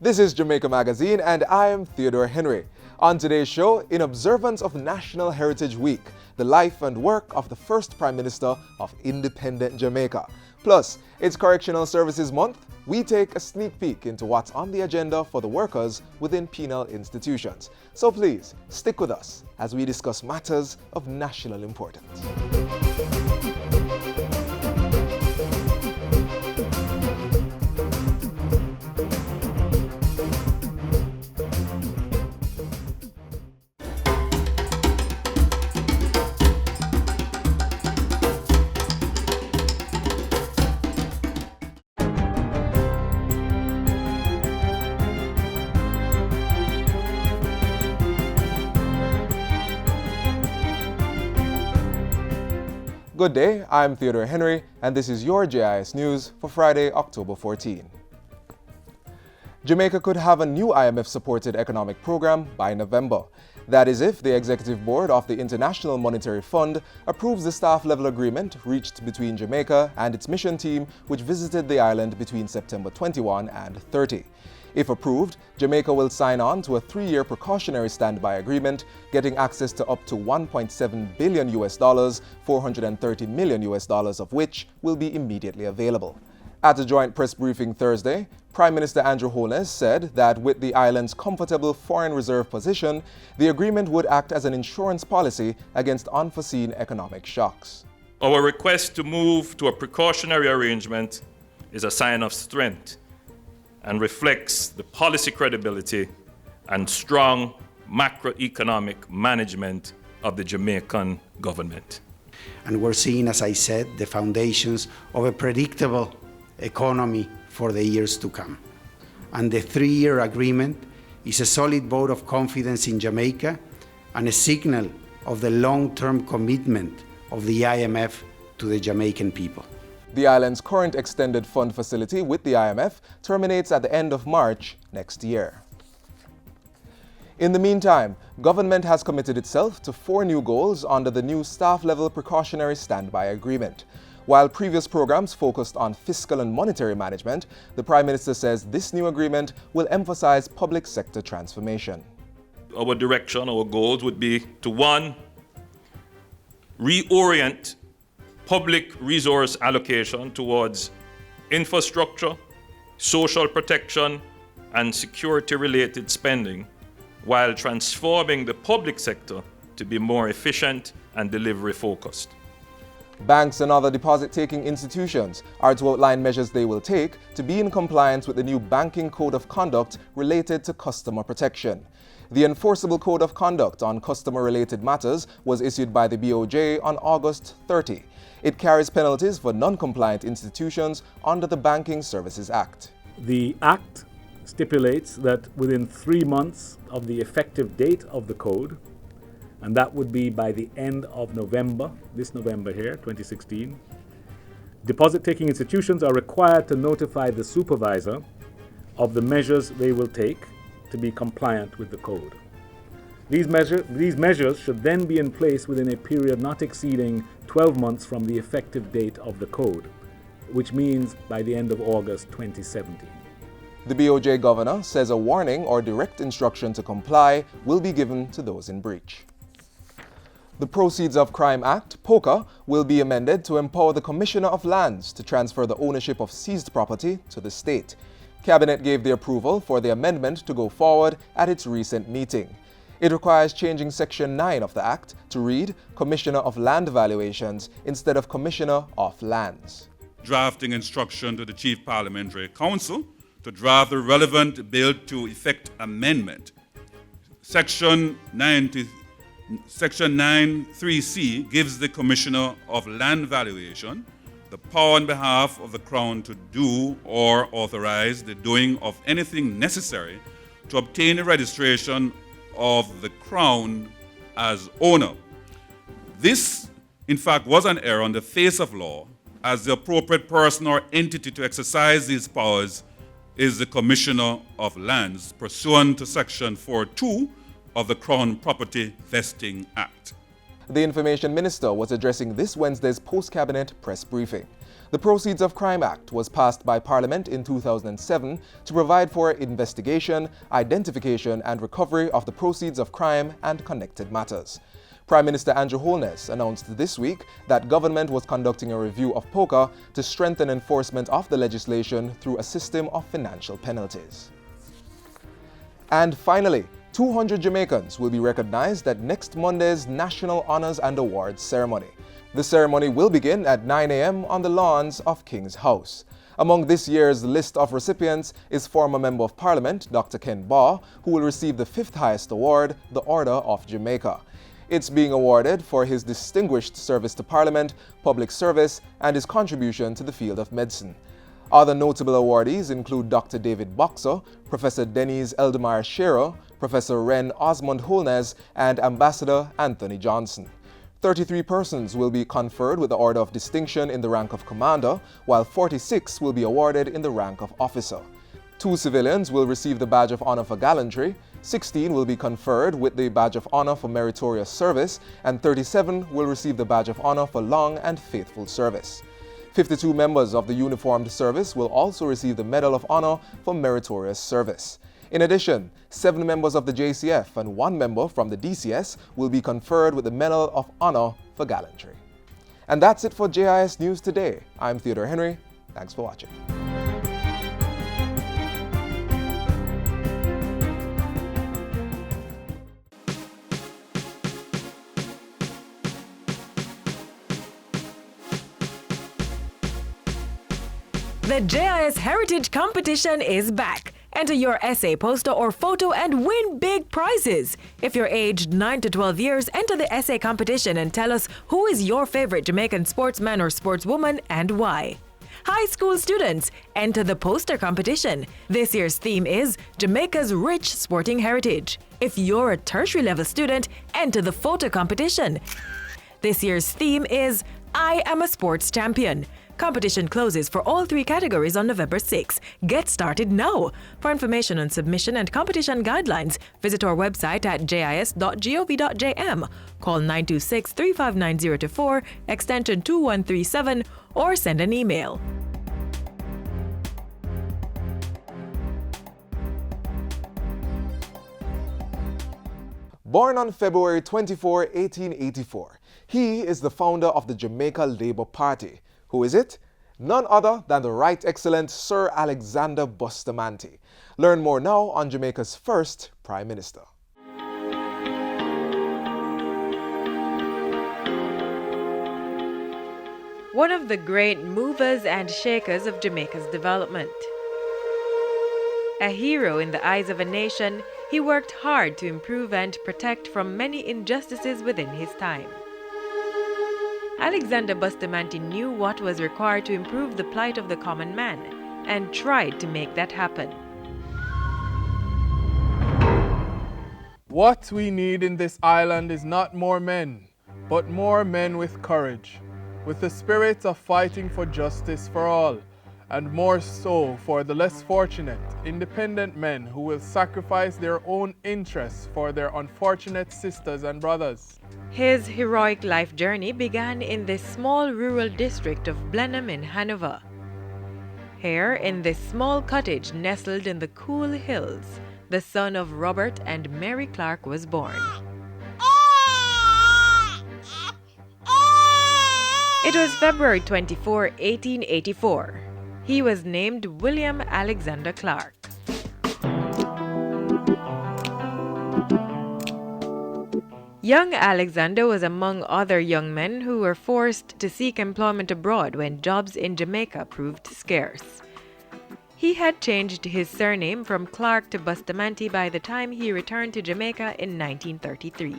This is Jamaica Magazine and I am Theodore Henry. On today's show, in observance of National Heritage Week, the life and work of the first Prime Minister of independent Jamaica. Plus, it's Correctional Services Month. We take a sneak peek into what's on the agenda for the workers within penal institutions. So please, stick with us as we discuss matters of national importance. Good day, I'm Theodore Henry, and this is your JIS News for Friday, October 14. Jamaica could have a new IMF-supported economic program by November. That is if the Executive Board of the International Monetary Fund approves the staff-level agreement reached between Jamaica and its mission team, which visited the island between September 21 and 30. If approved, Jamaica will sign on to a 3-year precautionary standby agreement, getting access to up to $1.7 billion, $430 million of which will be immediately available. At a joint press briefing Thursday, Prime Minister Andrew Holness said that with the island's comfortable foreign reserve position, the agreement would act as an insurance policy against unforeseen economic shocks. Our request to move to a precautionary arrangement is a sign of strength and reflects the policy credibility and strong macroeconomic management of the Jamaican government. And we're seeing, as I said, the foundations of a predictable economy for the years to come. And the 3-year agreement is a solid vote of confidence in Jamaica and a signal of the long-term commitment of the IMF to the Jamaican people. The island's current extended fund facility with the IMF terminates at the end of March next year. In the meantime, government has committed itself to 4 new goals under the new staff-level precautionary standby agreement. While previous programs focused on fiscal and monetary management, the Prime Minister says this new agreement will emphasize public sector transformation. Our direction, our goals would be to 1, reorient public resource allocation towards infrastructure, social protection, and security-related spending, while transforming the public sector to be more efficient and delivery-focused. Banks and other deposit-taking institutions are to outline measures they will take to be in compliance with the new Banking Code of Conduct related to customer protection. The Enforceable Code of Conduct on customer-related matters was issued by the BOJ on August 30. It carries penalties for non-compliant institutions under the Banking Services Act. The Act stipulates that within 3 months of the effective date of the code, and that would be by the end of November, this November here, 2016, deposit-taking institutions are required to notify the supervisor of the measures they will take to be compliant with the code. These measures should then be in place within a period not exceeding 12 months from the effective date of the code, which means by the end of August 2017. The BOJ governor says a warning or direct instruction to comply will be given to those in breach. The Proceeds of Crime Act, POCA, will be amended to empower the Commissioner of Lands to transfer the ownership of seized property to the state. Cabinet gave the approval for the amendment to go forward at its recent meeting. It requires changing Section 9 of the Act to read Commissioner of Land Valuations instead of Commissioner of Lands. Drafting instruction to the Chief Parliamentary Council to draft the relevant bill to effect amendment. Section 9(3)(c) gives the Commissioner of Land Valuation the power on behalf of the Crown to do or authorize the doing of anything necessary to obtain a registration of the Crown as owner. This, in fact, was an error on the face of law, as the appropriate person or entity to exercise these powers is the Commissioner of Lands, pursuant to Section 4.2 of the Crown Property Vesting Act. The Information Minister was addressing this Wednesday's post-cabinet press briefing. The Proceeds of Crime Act was passed by Parliament in 2007 to provide for investigation, identification and recovery of the proceeds of crime and connected matters. Prime Minister Andrew Holness announced this week that government was conducting a review of POCA to strengthen enforcement of the legislation through a system of financial penalties. And finally, 200 Jamaicans will be recognized at next Monday's National Honors and Awards ceremony. The ceremony will begin at 9 a.m. on the lawns of King's House. Among this year's list of recipients is former Member of Parliament Dr. Ken Baugh, who will receive the 5th highest award, the Order of Jamaica. It's being awarded for his distinguished service to Parliament, public service, and his contribution to the field of medicine. Other notable awardees include Dr. David Boxer, Professor Denise Eldemar Shearer, Professor Ren Osmond Holness, and Ambassador Anthony Johnson. 33 persons will be conferred with the Order of Distinction in the rank of Commander, while 46 will be awarded in the rank of Officer. 2 civilians will receive the Badge of Honor for Gallantry, 16 will be conferred with the Badge of Honor for Meritorious Service, and 37 will receive the Badge of Honor for Long and Faithful Service. 52 members of the Uniformed Service will also receive the Medal of Honor for Meritorious Service. In addition, 7 members of the JCF and 1 member from the DCS will be conferred with the Medal of Honor for Gallantry. And that's it for JIS News Today. I'm Theodore Henry. Thanks for watching. The JIS Heritage Competition is back. Enter your essay, poster, or photo and win big prizes. If you're aged 9 to 12 years, enter the essay competition and tell us who is your favorite Jamaican sportsman or sportswoman and why. High school students, enter the poster competition. This year's theme is Jamaica's Rich Sporting Heritage. If you're a tertiary level student, enter the photo competition. This year's theme is I Am a Sports Champion. Competition closes for all 3 categories on November 6. Get started now. For information on submission and competition guidelines, visit our website at jis.gov.jm. Call 926-359-024, extension 2137, or send an email. Born on February 24, 1884, he is the founder of the Jamaica Labour Party. Who is it? None other than the Right Excellent Sir Alexander Bustamanti. Learn more now on Jamaica's first Prime Minister. One of the great movers and shakers of Jamaica's development. A hero in the eyes of a nation, he worked hard to improve and protect from many injustices within his time. Alexander Bustamanti knew what was required to improve the plight of the common man and tried to make that happen. What we need in this island is not more men, but more men with courage, with the spirit of fighting for justice for all, and more so for the less fortunate, independent men who will sacrifice their own interests for their unfortunate sisters and brothers. His heroic life journey began in the small rural district of Blenheim in Hanover. Here, in this small cottage nestled in the cool hills, the son of Robert and Mary Clark was born. It was February 24, 1884. He was named William Alexander Clark. Young Alexander was among other young men who were forced to seek employment abroad when jobs in Jamaica proved scarce. He had changed his surname from Clark to Bustamanti by the time he returned to Jamaica in 1933.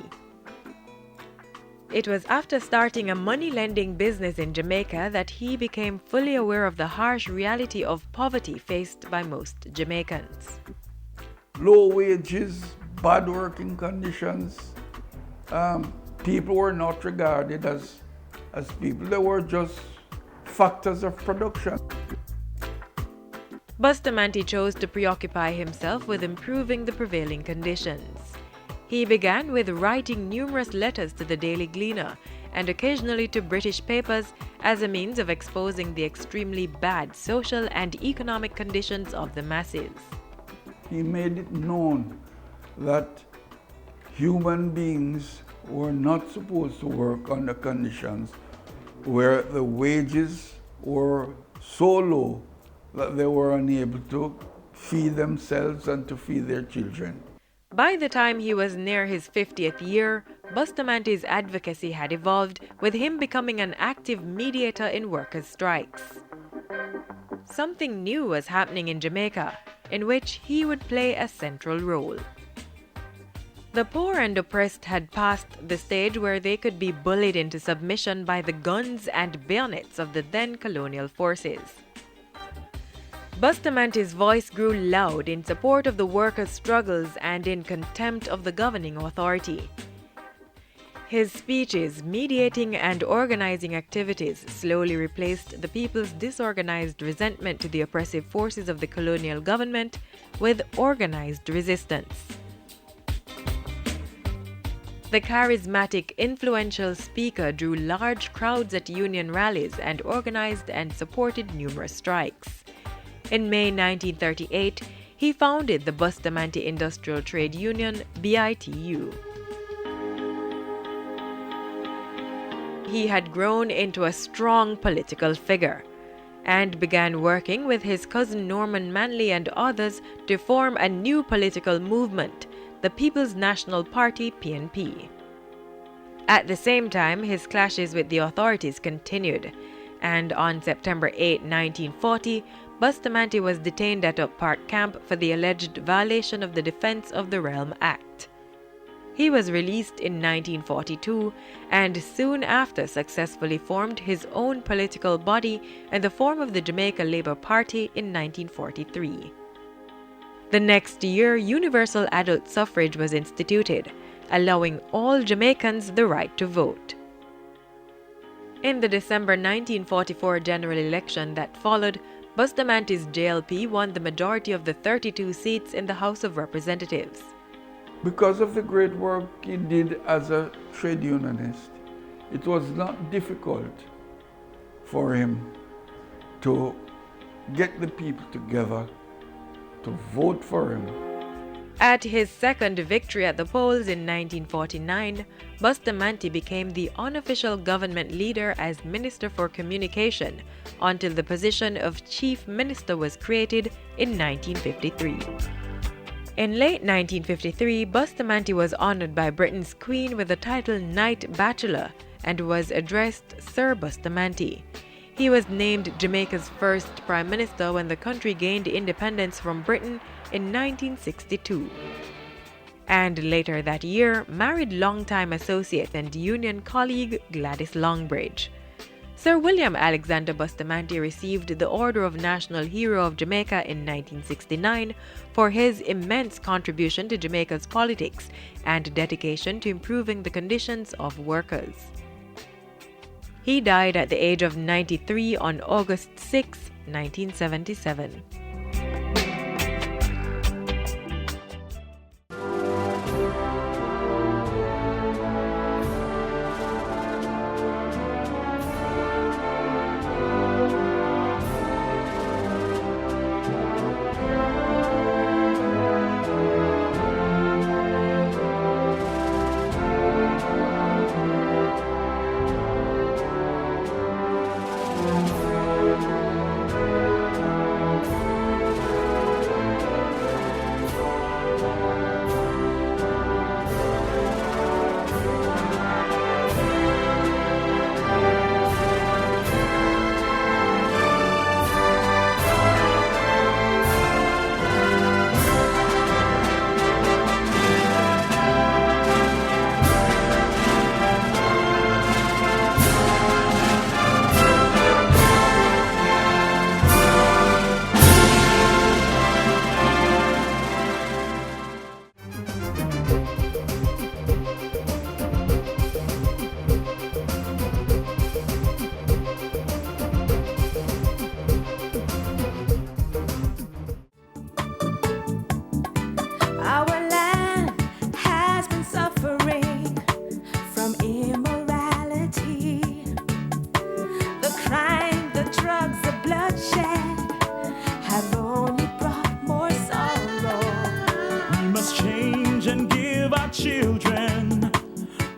It was after starting a money-lending business in Jamaica that he became fully aware of the harsh reality of poverty faced by most Jamaicans. Low wages, bad working conditions. People were not regarded as people. They were just factors of production. Bustamanti chose to preoccupy himself with improving the prevailing conditions. He began with writing numerous letters to the Daily Gleaner and occasionally to British papers as a means of exposing the extremely bad social and economic conditions of the masses. He made it known that human beings were not supposed to work under conditions where the wages were so low that they were unable to feed themselves and to feed their children. By the time he was near his 50th year, Bustamanti's advocacy had evolved, with him becoming an active mediator in workers' strikes. Something new was happening in Jamaica, in which he would play a central role. The poor and oppressed had passed the stage where they could be bullied into submission by the guns and bayonets of the then colonial forces. Bustamanti's voice grew loud in support of the workers' struggles and in contempt of the governing authority. His speeches, mediating and organizing activities slowly replaced the people's disorganized resentment to the oppressive forces of the colonial government with organized resistance. The charismatic, influential speaker drew large crowds at union rallies and organized and supported numerous strikes. In May 1938, he founded the Bustamanti Industrial Trade Union, BITU. He had grown into a strong political figure and began working with his cousin Norman Manley and others to form a new political movement, the People's National Party, PNP. At the same time, his clashes with the authorities continued, and on September 8, 1940, Bustamanti was detained at Up Park Camp for the alleged violation of the Defense of the Realm Act. He was released in 1942 and soon after successfully formed his own political body in the form of the Jamaica Labour Party in 1943. The next year, universal adult suffrage was instituted, allowing all Jamaicans the right to vote. In the December 1944 general election that followed, Bustamanti's JLP won the majority of the 32 seats in the House of Representatives. Because of the great work he did as a trade unionist, it was not difficult for him to get the people together to vote for him. At his second victory at the polls in 1949, Bustamanti became the unofficial government leader as Minister for Communication until the position of Chief Minister was created in 1953. In late 1953, Bustamanti was honored by Britain's Queen with the title Knight Bachelor and was addressed Sir Bustamanti. He was named Jamaica's first Prime Minister when the country gained independence from Britain in 1962. And later that year, married longtime associate and union colleague Gladys Longbridge. Sir William Alexander Bustamanti received the Order of National Hero of Jamaica in 1969 for his immense contribution to Jamaica's politics and dedication to improving the conditions of workers. He died at the age of 93 on August 6, 1977.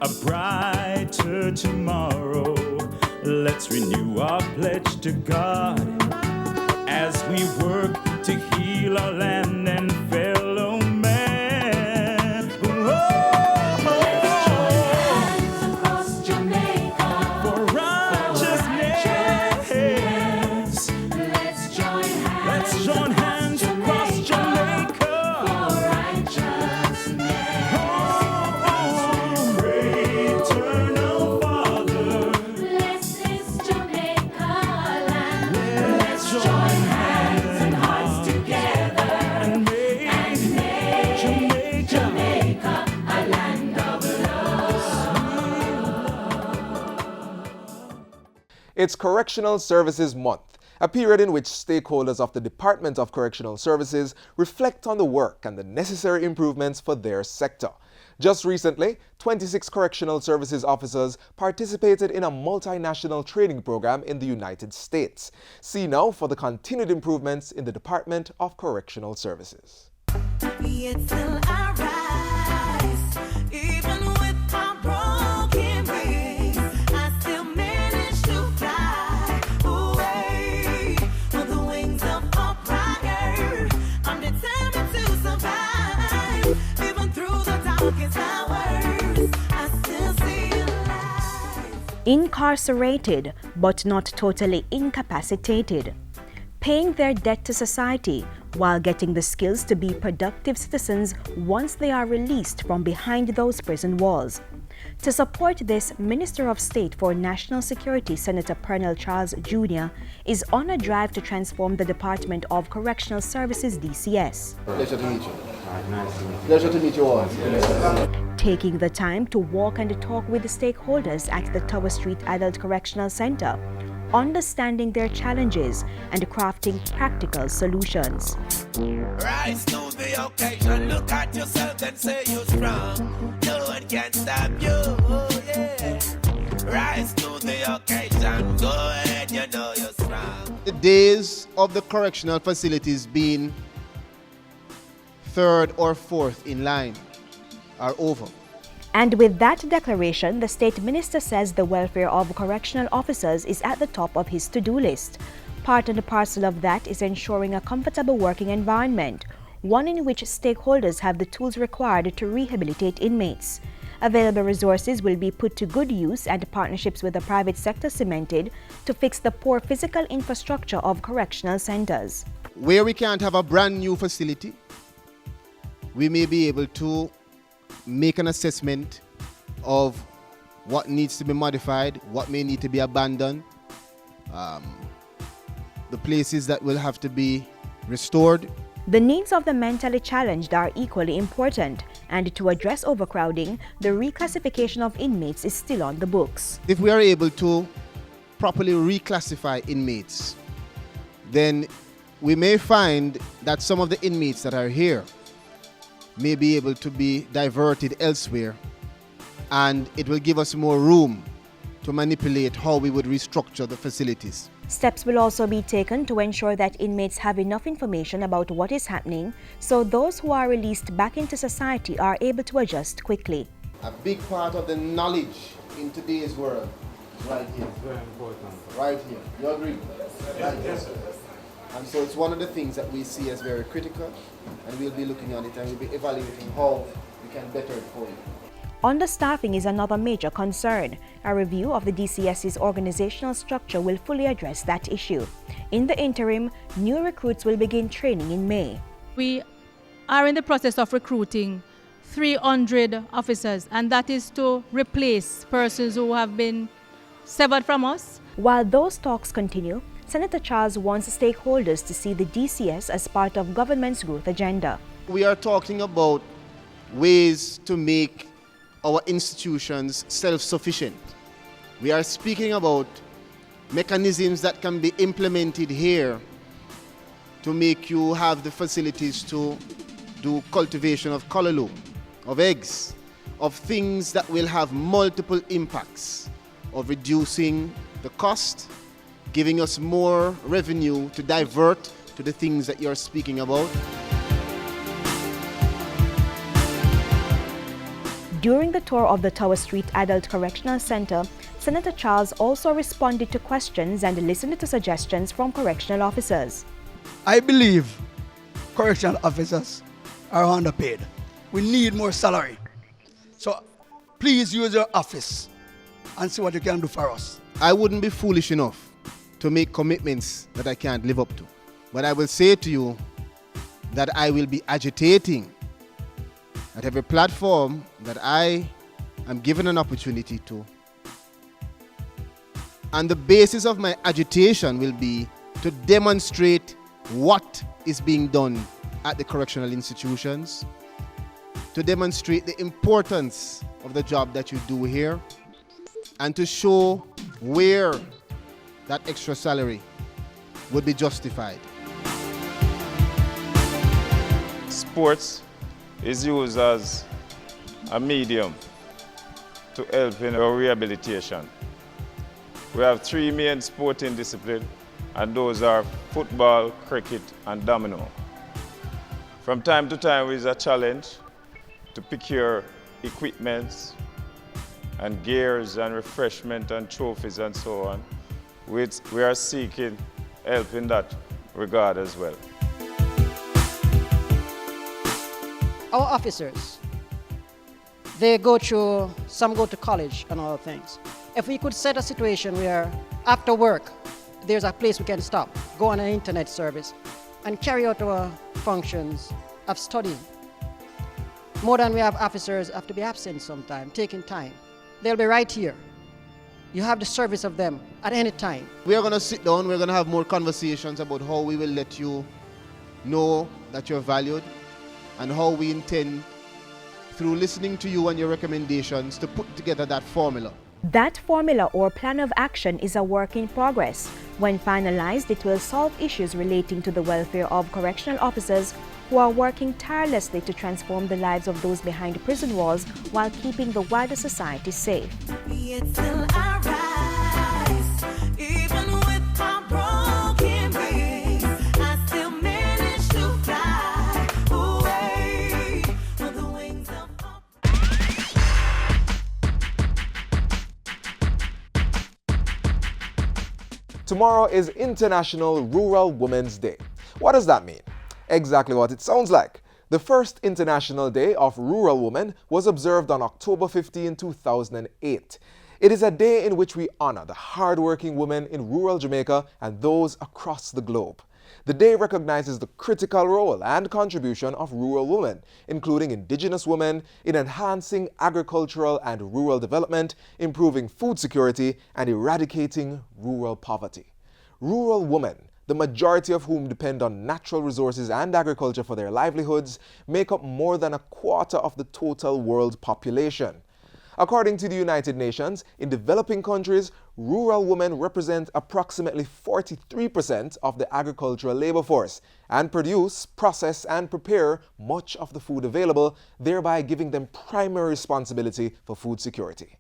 a brighter tomorrow. Let's renew our pledge to God as we work to heal our land and fellow man. Let's join hands across Jamaica For righteousness. Let's join hands Let's join hands across Jamaica. for righteousness. Eternal Father, Bless this Jamaica land. let's join hands And hearts together and make Jamaica a land of It's Correctional Services Month, a period in which stakeholders of the Department of Correctional Services reflect on the work and the necessary improvements for their sector. Just recently, 26 correctional services officers participated in a multinational training program in the United States. See now for the continued improvements in the Department of Correctional Services. Yet still I rise, even with my broken wings, I still manage to fly away on the wings of a prayer. I'm determined to survive, even through the darkest hours. I still see a light. Incarcerated, but not totally incapacitated. Paying their debt to society while getting the skills to be productive citizens once they are released from behind those prison walls. To support this, Minister of State for National Security Senator Pernell Charles Jr. is on a drive to transform the Department of Correctional Services DCS. Pleasure to meet you. Pleasure to meet you all. Taking the time to walk and talk with the stakeholders at the Tower Street Adult Correctional Center, understanding their challenges and crafting practical solutions. Rise to the occasion, look at yourself and say you're strong. No one can stop you, yeah. Rise to the occasion, go ahead, you know you're strong. The days of the correctional facilities being third or fourth in line are over. And with that declaration, the State Minister says the welfare of correctional officers is at the top of his to-do list. Part and parcel of that is ensuring a comfortable working environment, one in which stakeholders have the tools required to rehabilitate inmates. Available resources will be put to good use and partnerships with the private sector cemented to fix the poor physical infrastructure of correctional centers. Where we can't have a brand new facility, we may be able to make an assessment of what needs to be modified, what may need to be abandoned, the places that will have to be restored. The needs of the mentally challenged are equally important, and to address overcrowding, the reclassification of inmates is still on the books. If we are able to properly reclassify inmates, then we may find that some of the inmates that are here may be able to be diverted elsewhere, and it will give us more room to manipulate how we would restructure the facilities. Steps will also be taken to ensure that inmates have enough information about what is happening, so those who are released back into society are able to adjust quickly. A big part of the knowledge in today's world is right here. Very important. Right here. You agree? Right here. And so it's one of the things that we see as very critical, and we'll be looking at it and we'll be evaluating how we can better it for you. Understaffing is another major concern. A review of the DCS's organizational structure will fully address that issue. In the interim, new recruits will begin training in May. We are in the process of recruiting 300 officers, and that is to replace persons who have been severed from us. While those talks continue, Senator Charles wants stakeholders to see the DCS as part of government's growth agenda. We are talking about ways to make our institutions self-sufficient. We are speaking about mechanisms that can be implemented here to make you have the facilities to do cultivation of colorloo, of eggs, of things that will have multiple impacts of reducing the cost, giving us more revenue to divert to the things that you're speaking about. During the tour of the Tower Street Adult Correctional Center, Senator Charles also responded to questions and listened to suggestions from correctional officers. I believe correctional officers are underpaid. We need more salary. So please use your office and see what you can do for us. I wouldn't be foolish enough to make commitments that I can't live up to. But I will say to you that I will be agitating at every platform that I am given an opportunity to. And the basis of my agitation will be to demonstrate what is being done at the correctional institutions, to demonstrate the importance of the job that you do here, and to show where that extra salary would be justified. Sports is used as a medium to help in our rehabilitation. We have three main sporting disciplines, and those are football, cricket, and domino. From time to time, it is a challenge to procure equipments and gears and refreshment and trophies and so on. We are seeking help in that regard as well. Our officers, some go to college and all things. If we could set a situation where after work, there's a place we can stop, go on an internet service, and carry out our functions of studying. More than we have officers have to be absent sometime, taking time. They'll be right here. You have the service of them at any time. We are going to sit down, we're going to have more conversations about how we will let you know that you're valued, and how we intend, through listening to you and your recommendations, to put together that formula. That formula or plan of action is a work in progress. When finalized, it will solve issues relating to the welfare of correctional officers who are working tirelessly to transform the lives of those behind prison walls while keeping the wider society safe. It's still our rise, even with our broken wings, I still manage to fly away on the wings of Tomorrow is International Rural Women's Day. What does that mean? Exactly what it sounds like. The first International Day of Rural Women was observed on October 15, 2008. It is a day in which we honor the hardworking women in rural Jamaica and those across the globe. The day recognizes the critical role and contribution of rural women, including indigenous women, in enhancing agricultural and rural development, improving food security, and eradicating rural poverty. Rural women, the majority of whom depend on natural resources and agriculture for their livelihoods, make up more than a quarter of the total world population. According to the United Nations, in developing countries, rural women represent approximately 43% of the agricultural labor force and produce, process, and prepare much of the food available, thereby giving them primary responsibility for food security.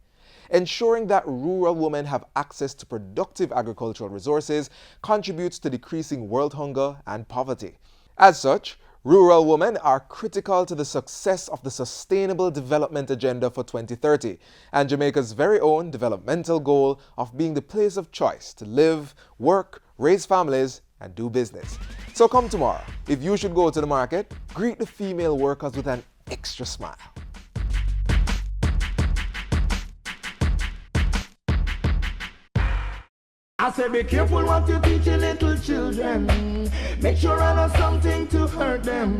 Ensuring that rural women have access to productive agricultural resources contributes to decreasing world hunger and poverty. As such, rural women are critical to the success of the Sustainable Development Agenda for 2030 and Jamaica's very own developmental goal of being the place of choice to live, work, raise families, and do business. So come tomorrow. If you should go to the market, greet the female workers with an extra smile. I say be careful what you teach your little children. Make sure I know something to hurt them.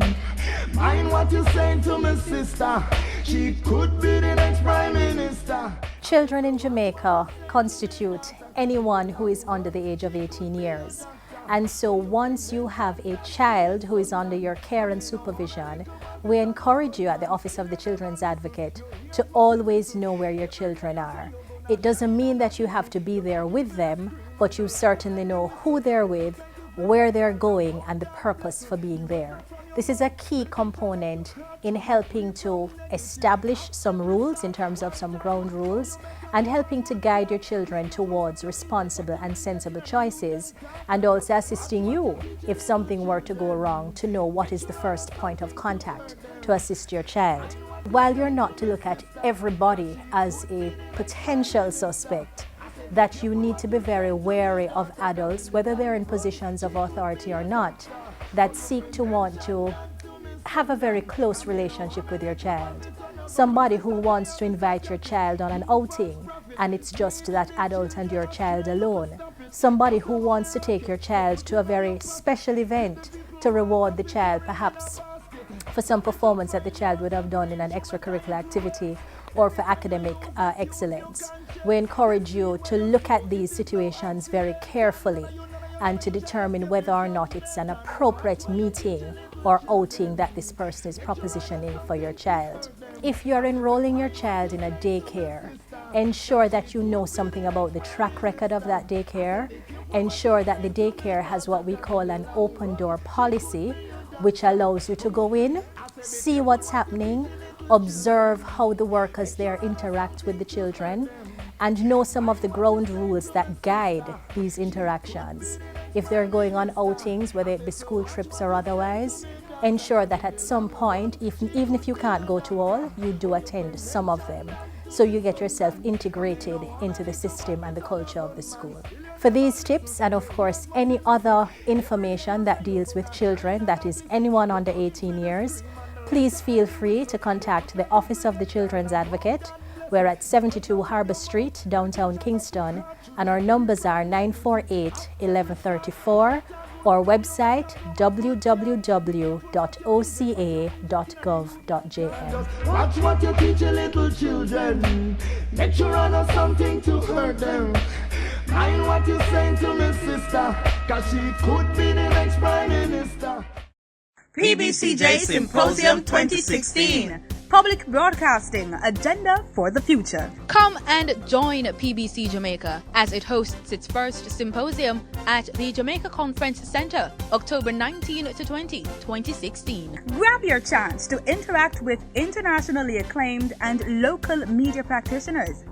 Mind what you saying to my sister. She could be the next Prime Minister. Children in Jamaica constitute anyone who is under the age of 18 years. And so once you have a child who is under your care and supervision, we encourage you at the Office of the Children's Advocate to always know where your children are. It doesn't mean that you have to be there with them, but you certainly know who they're with, where they're going, and the purpose for being there. This is a key component in helping to establish some rules in terms of some ground rules and helping to guide your children towards responsible and sensible choices, and also assisting you if something were to go wrong to know what is the first point of contact to assist your child. While you're not to look at everybody as a potential suspect, that you need to be very wary of adults, whether they're in positions of authority or not, that seek to want to have a very close relationship with your child. Somebody who wants to invite your child on an outing and it's just that adult and your child alone. Somebody who wants to take your child to a very special event to reward the child, perhaps for some performance that the child would have done in an extracurricular activity or for academic excellence. We encourage you to look at these situations very carefully and to determine whether or not it's an appropriate meeting or outing that this person is propositioning for your child. If you're enrolling your child in a daycare, ensure that you know something about the track record of that daycare. Ensure that the daycare has what we call an open door policy, which allows you to go in, see what's happening, observe how the workers there interact with the children, and know some of the ground rules that guide these interactions. If they're going on outings, whether it be school trips or otherwise, ensure that at some point, even if you can't go to all, you do attend some of them, so you get yourself integrated into the system and the culture of the school. For these tips, and of course any other information that deals with children, that is anyone under 18 years, please feel free to contact the Office of the Children's Advocate. We're at 72 Harbour Street, downtown Kingston, and our numbers are 948-1134, or website www.oca.gov.jm. Watch what you teach your little children. Make sure I know something to hurt them. Mind what you saying to me, sister, cause she could be the next Prime Minister. PBCJ Symposium 2016. Public Broadcasting, Agenda for the Future. Come and join PBC Jamaica as it hosts its first symposium at the Jamaica Conference Center, October 19 to 20, 2016. Grab your chance to interact with internationally acclaimed and local media practitioners,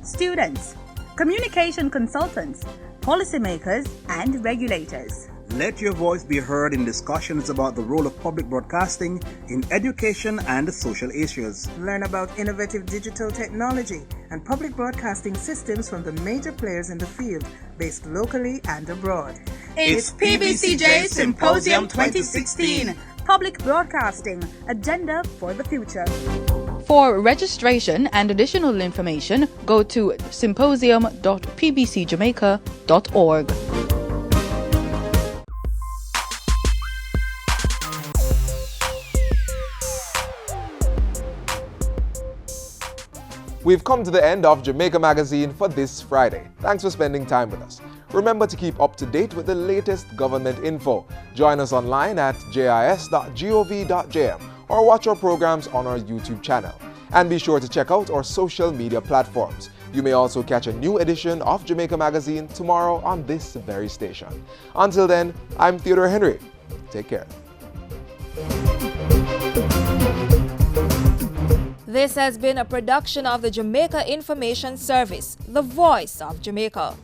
students, communication consultants, policymakers, and regulators. Let your voice be heard in discussions about the role of public broadcasting in education and social issues. Learn about innovative digital technology and public broadcasting systems from the major players in the field, based locally and abroad. It's PBCJ Symposium 2016. Public Broadcasting, Agenda for the Future. For registration and additional information, go to symposium.pbcjamaica.org. We've come to the end of Jamaica Magazine for this Friday. Thanks for spending time with us. Remember to keep up to date with the latest government info. Join us online at jis.gov.jm or watch our programs on our YouTube channel. And be sure to check out our social media platforms. You may also catch a new edition of Jamaica Magazine tomorrow on this very station. Until then, I'm Theodore Henry. Take care. This has been a production of the Jamaica Information Service, the voice of Jamaica.